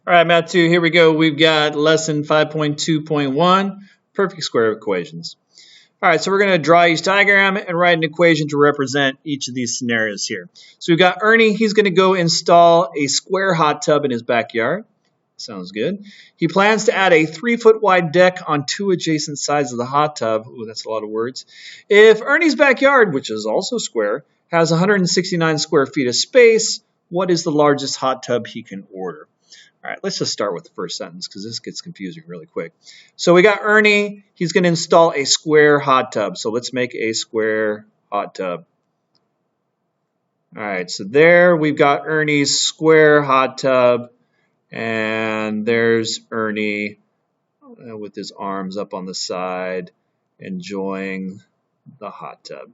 All right, Math 2, here we go. We've got lesson 5.2.1, perfect square equations. All right, so we're going to draw each diagram and write an equation to represent each of these scenarios here. So we've got Ernie. He's going to go install a square hot tub in his backyard. Sounds good. He plans to add a 3-foot wide deck on 2 adjacent sides of the hot tub. Ooh, that's a lot of words. If Ernie's backyard, which is also square, has 169 square feet of space, what is the largest hot tub he can order? All right, let's just start with the first sentence because this gets confusing really quick. So we got Ernie. He's going to install a square hot tub. So let's make a square hot tub. All right, so there we've got Ernie's square hot tub. And there's Ernie with his arms up on the side, enjoying the hot tub.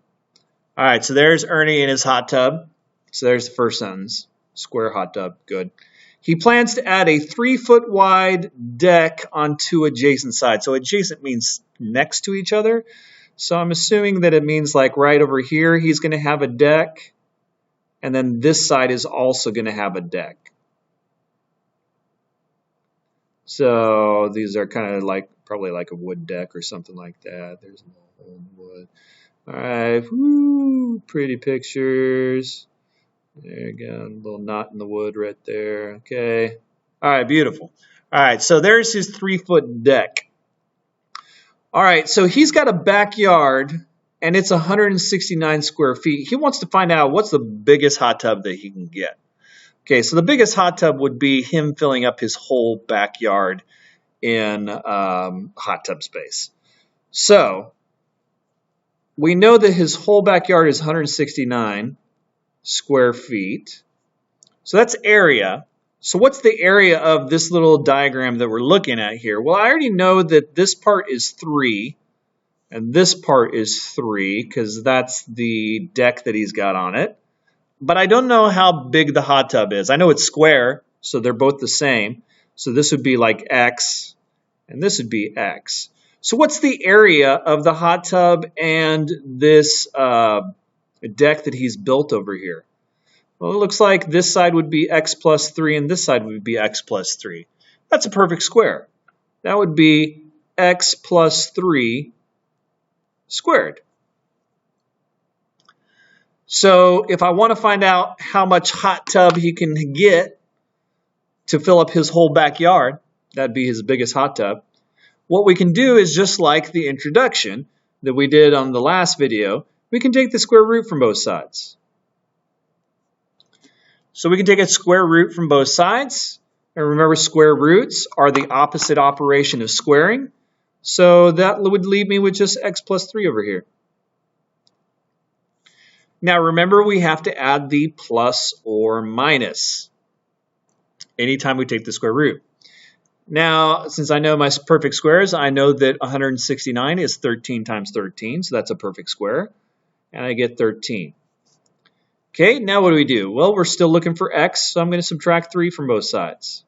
All right, so there's Ernie in his hot tub. So there's the first sentence, square hot tub, good. He plans to add a 3-foot wide deck on 2 adjacent sides. So adjacent means next to each other. So I'm assuming that it means like right over here, he's going to have a deck. And then this side is also going to have a deck. So these are kind of like probably like a wood deck or something like that. There's a little wood. All right, woo, pretty pictures. There you go, a little knot in the wood right there. Okay. All right, beautiful. All right, so there's his 3-foot deck. All right, so he's got a backyard, and it's 169 square feet. He wants to find out what's the biggest hot tub that he can get. Okay, so the biggest hot tub would be him filling up his whole backyard in hot tub space. So we know that his whole backyard is 169 square feet. So that's area. So what's the area of this little diagram that we're looking at here? Well, I already know that this part is 3 and this part is 3 because that's the deck that he's got on it. But I don't know how big the hot tub is. I know it's square, so they're both the same. So this would be like X, and this would be X. So what's the area of the hot tub and this deck that he's built over here? Well, it looks like this side would be X plus 3, and this side would be X plus 3. That's a perfect square. That would be X plus 3 squared. So if I want to find out how much hot tub he can get to fill up his whole backyard, that'd be his biggest hot tub, what we can do is just like the introduction that we did on the last video, we can take the square root from both sides. So we can take a square root from both sides. And remember, square roots are the opposite operation of squaring. So that would leave me with just X plus 3 over here. Now remember, we have to add the plus or minus anytime we take the square root. Now, since I know my perfect squares, I know that 169 is 13 times 13, so that's a perfect square, and I get 13. Okay, now what do we do? Well, we're still looking for X, so I'm going to subtract 3 from both sides.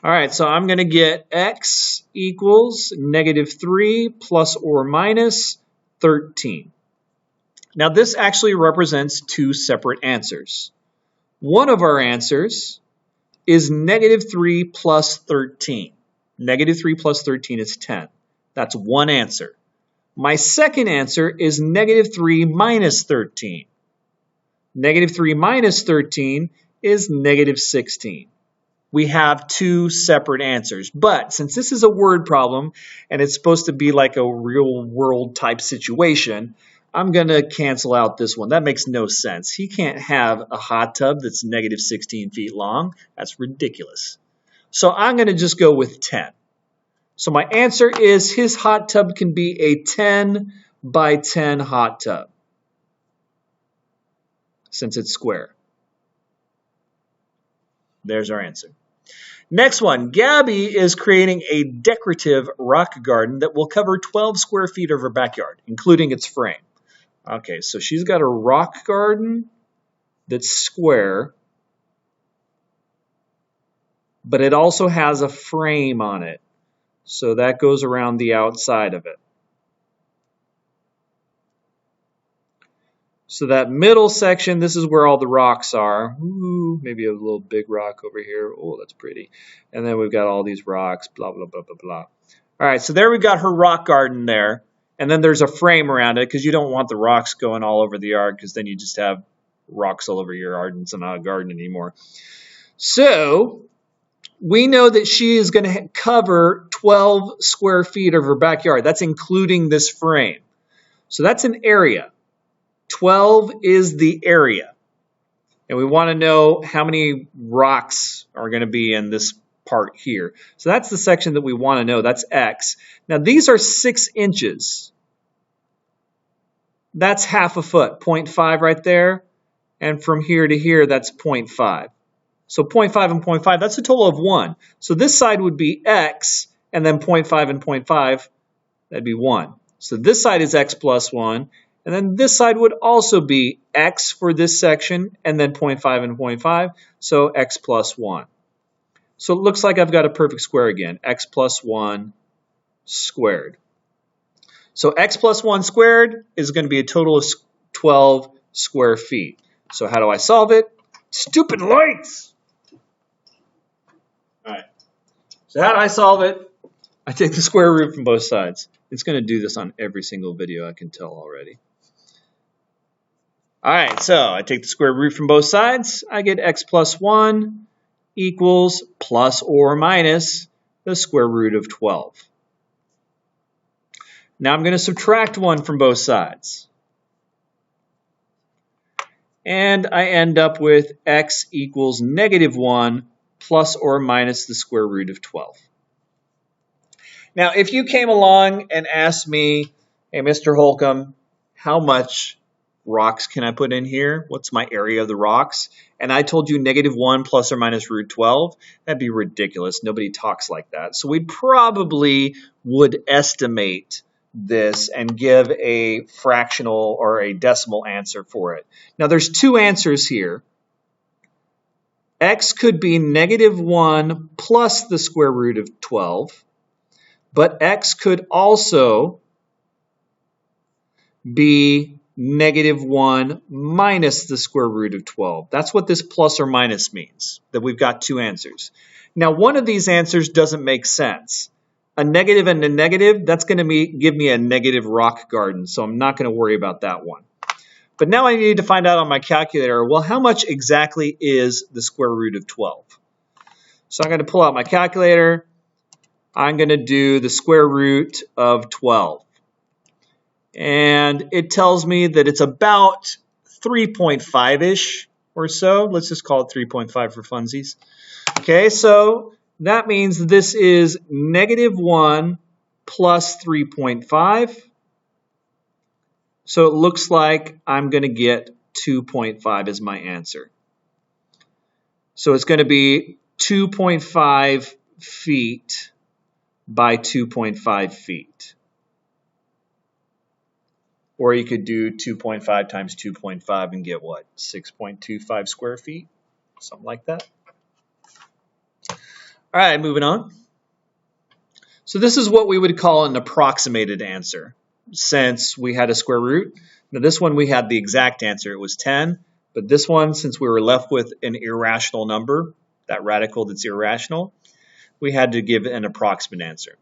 All right, so I'm going to get X equals -3 plus or minus 13. Now this actually represents 2 separate answers. One of our answers is -3 plus 13. -3 plus 13 is 10. That's one answer. My second answer is -3 minus 13. -3 minus 13 is -16. We have 2 separate answers. But since this is a word problem and it's supposed to be like a real world type situation, I'm going to cancel out this one. That makes no sense. He can't have a hot tub that's -16 feet long. That's ridiculous. So I'm going to just go with 10. So my answer is his hot tub can be a 10 by 10 hot tub since it's square. There's our answer. Next one, Gabby is creating a decorative rock garden that will cover 12 square feet of her backyard, including its frame. Okay, so she's got a rock garden that's square, but it also has a frame on it. So that goes around the outside of it. So that middle section, this is where all the rocks are. Ooh, maybe a little big rock over here. Oh, that's pretty. And then we've got all these rocks, blah, blah, blah, blah, blah. All right, so there we got her rock garden there. And then there's a frame around it because you don't want the rocks going all over the yard because then you just have rocks all over your yard and it's not a garden anymore. So we know that she is going to cover 12 square feet of her backyard. That's including this frame. So that's an area. 12 is the area. And we want to know how many rocks are going to be in this part here. So that's the section that we want to know. That's X. Now these are 6 inches. That's half a foot, 0.5 right there. And from here to here, that's 0.5. So 0.5 and 0.5, that's a total of 1. So this side would be X, and then 0.5 and 0.5, that'd be 1. So this side is X plus 1. And then this side would also be X for this section, and then 0.5 and 0.5, so X plus 1. So it looks like I've got a perfect square again, X plus 1 squared. So X plus 1 squared is going to be a total of 12 square feet. So how do I solve it? Stupid lights! All right. So how do I solve it? I take the square root from both sides. It's going to do this on every single video, I can tell already. All right, so I take the square root from both sides. I get X plus 1 equals plus or minus the square root of 12. Now I'm going to subtract 1 from both sides. And I end up with X equals negative 1 plus or minus the square root of 12. Now, if you came along and asked me, hey, Mr. Holcomb, how much rocks can I put in here? What's my area of the rocks? And I told you negative 1 plus or minus root 12, that'd be ridiculous. Nobody talks like that. So we probably would estimate this and give a fractional or a decimal answer for it. Now, there's 2 answers here. X could be negative 1 plus the square root of 12. But X could also be negative 1 minus the square root of 12. That's what this plus or minus means, that we've got 2 answers. Now, one of these answers doesn't make sense. A negative and a negative, that's going to give me a negative rock garden, so I'm not going to worry about that one. But now I need to find out on my calculator, well, how much exactly is the square root of 12? So I'm going to pull out my calculator. I'm going to do the square root of 12. And it tells me that it's about 3.5-ish or so. Let's just call it 3.5 for funsies. Okay, so that means this is negative 1 plus 3.5. So it looks like I'm going to get 2.5 as my answer. So it's going to be 2.5 feet by 2.5 feet. Or you could do 2.5 times 2.5 and get what? 6.25 square feet? Something like that. All right, moving on. So this is what we would call an approximated answer, since we had a square root. Now this one we had the exact answer, it was 10. But this one, since we were left with an irrational number, that radical that's irrational, we had to give an approximate answer.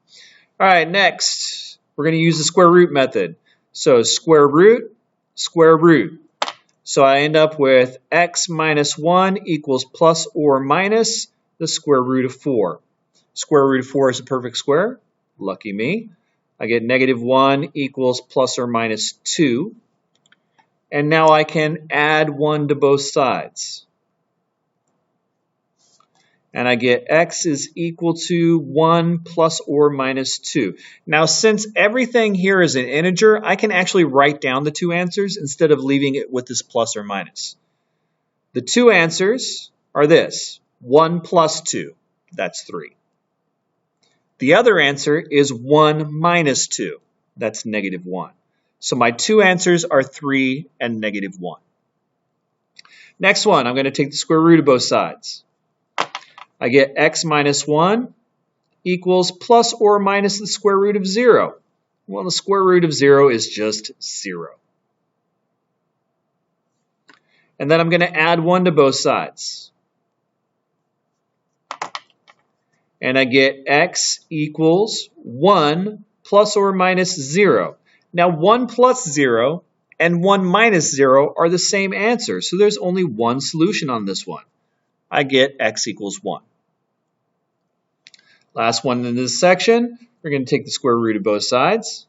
All right, next, we're going to use the square root method. So square root, square root. So I end up with x minus 1 equals plus or minus the square root of 4. Square root of 4 is a perfect square. Lucky me. I get negative 1 equals plus or minus 2. And now I can add 1 to both sides. And I get x is equal to 1 plus or minus 2. Now, since everything here is an integer, I can actually write down the 2 answers instead of leaving it with this plus or minus. The 2 answers are this: 1 plus 2, that's 3. The other answer is 1 minus 2, that's negative 1. So my 2 answers are 3 and negative 1. Next one, I'm going to take the square root of both sides. I get x minus 1 equals plus or minus the square root of 0. Well, the square root of 0 is just 0. And then I'm going to add 1 to both sides. And I get x equals 1 plus or minus 0. Now 1 plus 0 and 1 minus 0 are the same answer, so there's only one solution on this one. I get x equals 1. Last one in this section, we're going to take the square root of both sides.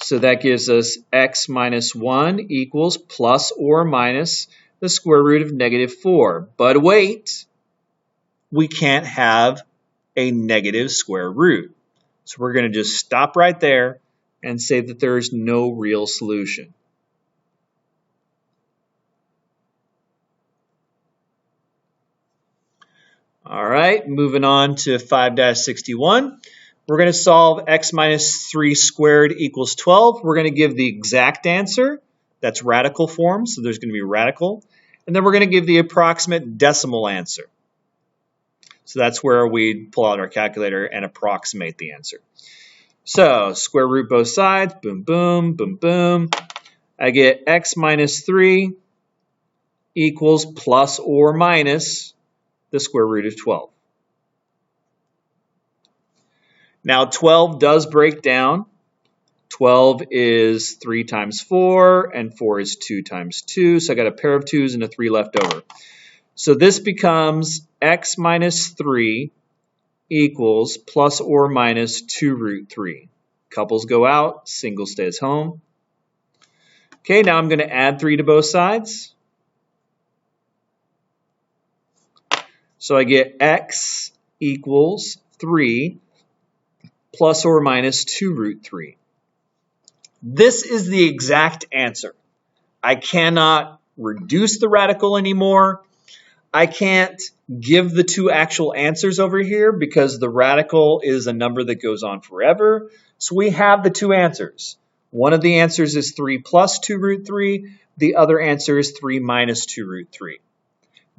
So that gives us x minus 1 equals plus or minus the square root of negative 4. But wait, we can't have a negative square root. So we're going to just stop right there and say that there is no real solution. All right, moving on to 5-61. We're going to solve x minus 3 squared equals 12. We're going to give the exact answer. That's radical form, so there's going to be radical. And then we're going to give the approximate decimal answer. So that's where we pull out our calculator and approximate the answer. So square root both sides, boom, boom, boom, boom. I get x minus 3 equals plus or minus the square root of 12. Now 12 does break down. 12 is 3 times 4, and 4 is 2 times 2. So I got a pair of 2's and a 3 left over. So this becomes x minus 3 equals plus or minus 2 root 3. Couples go out, single stays home. Okay, now I'm going to add 3 to both sides. So I get x equals 3 plus or minus 2 root 3. This is the exact answer. I cannot reduce the radical anymore. I can't give the two actual answers over here because the radical is a number that goes on forever. So we have the two answers. One of the answers is 3 plus 2 root 3. The other answer is 3 minus 2 root 3.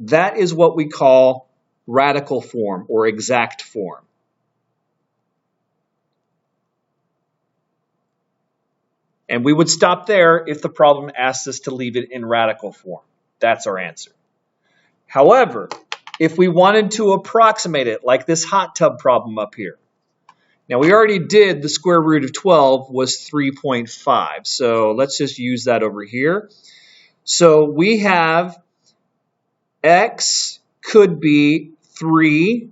That is what we call radical form or exact form. And we would stop there if the problem asked us to leave it in radical form. That's our answer. However, if we wanted to approximate it, like this hot tub problem up here. Now, we already did the square root of 12 was 3.5. So let's just use that over here. So we have x could be 3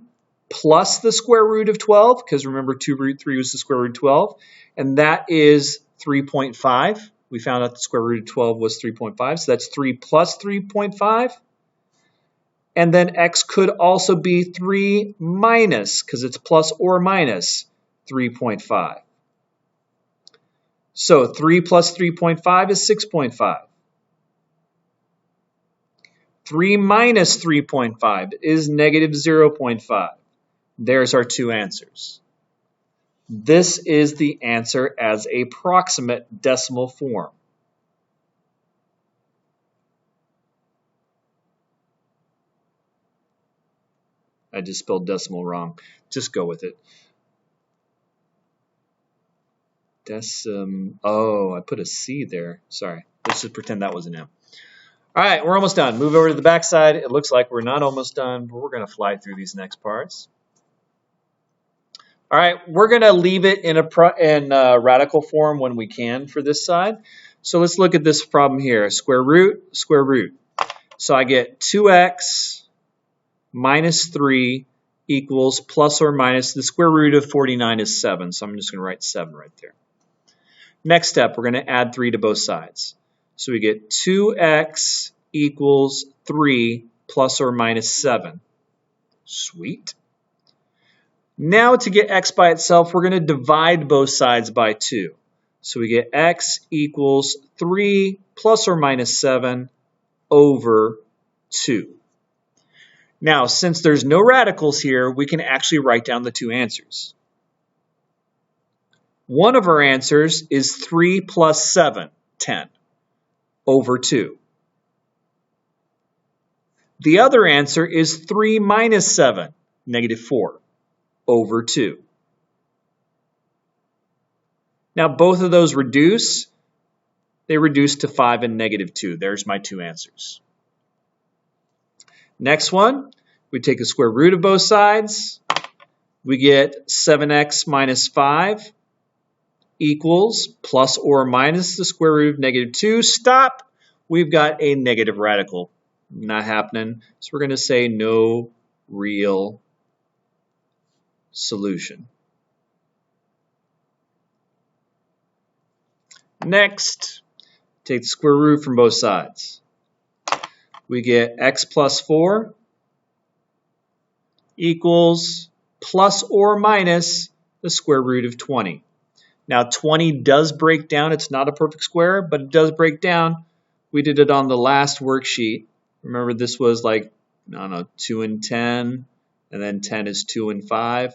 plus the square root of 12, because remember 2 root 3 was the square root of 12, and that is 3.5. We found out the square root of 12 was 3.5, so that's 3 plus 3.5. And then x could also be 3 minus, because it's plus or minus 3.5. So 3 plus 3.5 is 6.5. 3 minus 3.5 is negative 0.5. There's our two answers. This is the answer as a approximate decimal form. I just spelled decimal wrong. Just go with it. Oh, I put a C there. Sorry. Let's just pretend that was an M. All right, we're almost done. Move over to the back side. It looks like we're not almost done, but we're going to fly through these next parts. All right, we're going to leave it in radical form when we can for this side. So let's look at this problem here. Square root, square root. So I get 2x minus 3 equals plus or minus the square root of 49 is 7. So I'm just going to write 7 right there. Next step, we're going to add 3 to both sides. So we get 2x equals 3 plus or minus 7. Sweet. Now to get x by itself, we're going to divide both sides by 2. So we get x equals 3 plus or minus 7 over 2. Now, since there's no radicals here, we can actually write down the two answers. One of our answers is 3 plus 7, 10, over 2. The other answer is 3 minus 7, negative 4, over 2. Now, both of those reduce. they reduce to 5 and -2. There's my two answers. Next one, we take the square root of both sides. We get 7x minus 5 equals plus or minus the square root of -2. Stop! We've got a negative radical. Not happening. So we're going to say no real solution. Next, take the square root from both sides. We get x plus 4 equals plus or minus the square root of 20. Now 20 does break down. It's not a perfect square, but it does break down. We did it on the last worksheet. Remember, this was like, I don't know, 2 and 10, and then 10 is 2 and 5.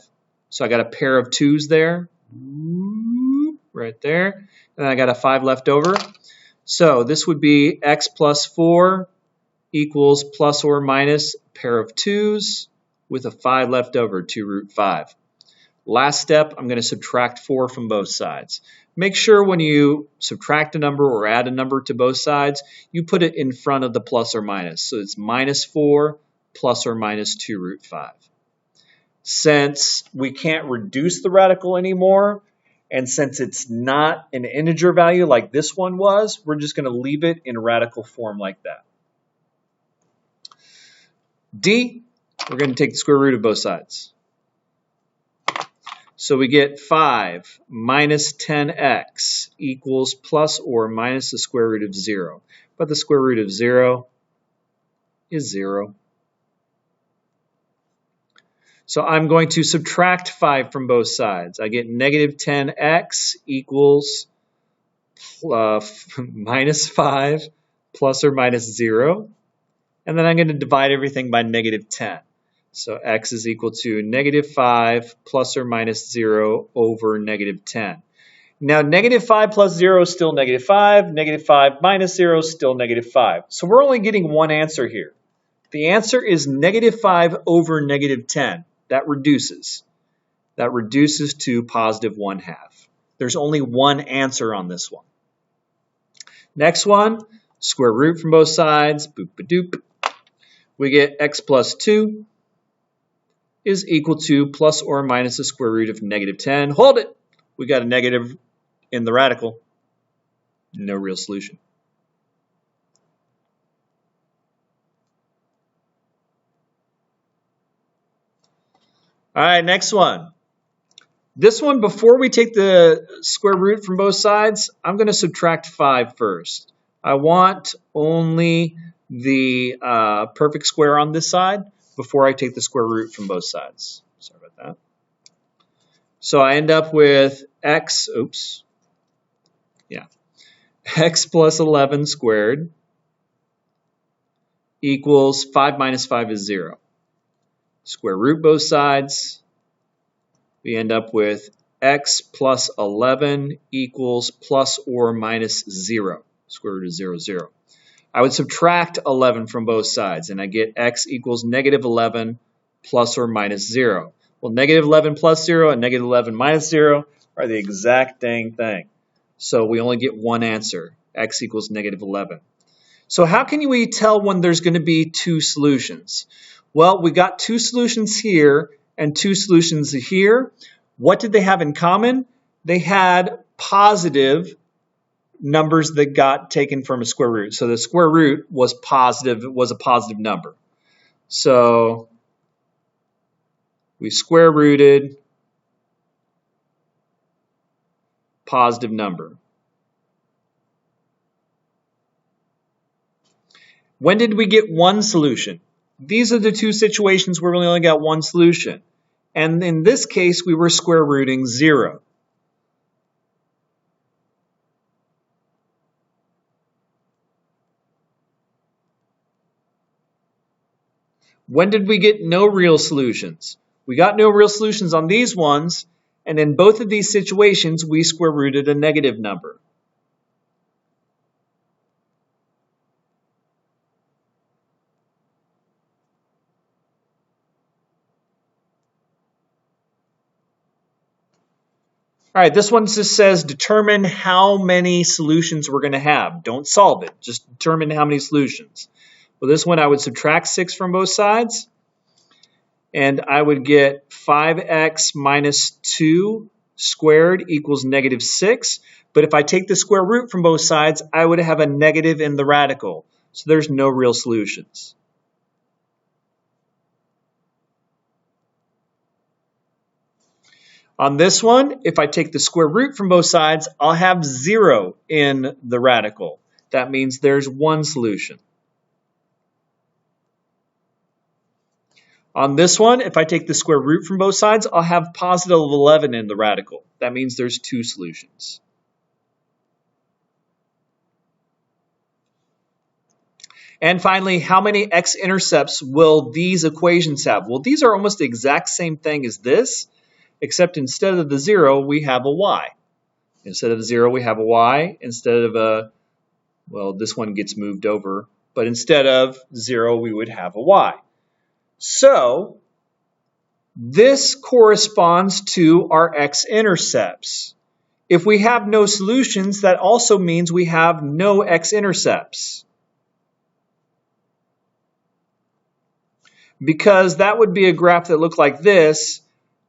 So I got a pair of 2's there, right there, and I got a 5 left over. So this would be x plus 4 equals plus or minus a pair of 2's with a 5 left over, 2 root 5. Last step, I'm going to subtract 4 from both sides. Make sure when you subtract a number or add a number to both sides, you put it in front of the plus or minus. So it's minus 4 plus or minus 2 root 5. Since we can't reduce the radical anymore, and since it's not an integer value like this one was, we're just going to leave it in radical form like that. D, we're going to take the square root of both sides. So we get 5 minus 10x equals plus or minus the square root of 0. But the square root of 0 is 0. So I'm going to subtract 5 from both sides. I get negative 10x equals minus 5 plus or minus 0. And then I'm going to divide everything by negative 10. So x is equal to negative 5 plus or minus 0 over negative 10. Now, negative 5 plus 0 is still negative 5. Negative 5 minus 0 is still negative 5. So we're only getting one answer here. The answer is negative 5 over negative 10. That reduces. That reduces to positive 1/2. There's only one answer on this one. Next one, square root from both sides. Boop-a-doop. We get x plus 2 is equal to plus or minus the square root of negative 10. Hold it! We got a negative in the radical. No real solution. All right, next one. This one, before we take the square root from both sides, I'm going to subtract 5 first. I want only the perfect square on this side before I take the square root from both sides. Sorry about that. So I end up with x plus 11 squared equals 5 minus 5 is 0. Square root both sides. We end up with x plus 11 equals plus or minus 0. Square root of 0, 0. I would subtract 11 from both sides, and I get x equals negative 11 plus or minus 0. Well, negative 11 plus 0 and negative 11 minus 0 are the exact dang thing. So we only get one answer, x equals negative 11. So how can we tell when there's going to be two solutions? Well, we got two solutions here and two solutions here. What did they have in common? They had positive numbers that got taken from a square root. So the square root was positive, it was a positive number. So we square rooted positive number. When did we get one solution? These are the two situations where we only got one solution. And in this case, we were square rooting 0. When did we get no real solutions? We got no real solutions on these ones, and in both of these situations, we square rooted a negative number. All right, this one just says determine how many solutions we're going to have. Don't solve it, just determine how many solutions. Well, this one I would subtract 6 from both sides, and I would get 5x minus 2 squared equals negative 6. But if I take the square root from both sides, I would have a negative in the radical. So there's no real solutions. On this one, if I take the square root from both sides, I'll have 0 in the radical. That means there's one solution. On this one, if I take the square root from both sides, I'll have positive 11 in the radical. That means there's two solutions. And finally, how many x-intercepts will these equations have? Well, these are almost the exact same thing as this, except instead of the 0, we have a y. Instead of the 0, we have a y. Instead of a, well, this one gets moved over, but instead of 0, we would have a y. So this corresponds to our x-intercepts. If we have no solutions, that also means we have no x-intercepts. Because that would be a graph that looked like this,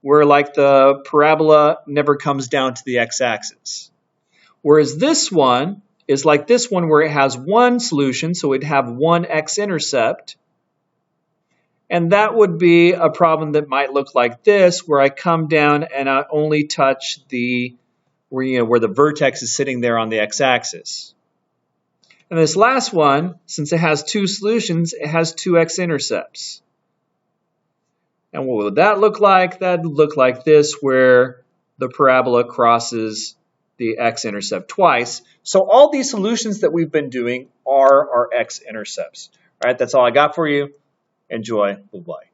where like the parabola never comes down to the x-axis. Whereas this one is like this one where it has one solution, so it'd have one x-intercept. And that would be a problem that might look like this, where I come down and I only touch the, where the vertex is sitting there on the x-axis. And this last one, since it has two solutions, it has two x-intercepts. And what would that look like? That would look like this, where the parabola crosses the x-intercept twice. So all these solutions that we've been doing are our x-intercepts. All right, that's all I got for you. Enjoy. Bye-bye.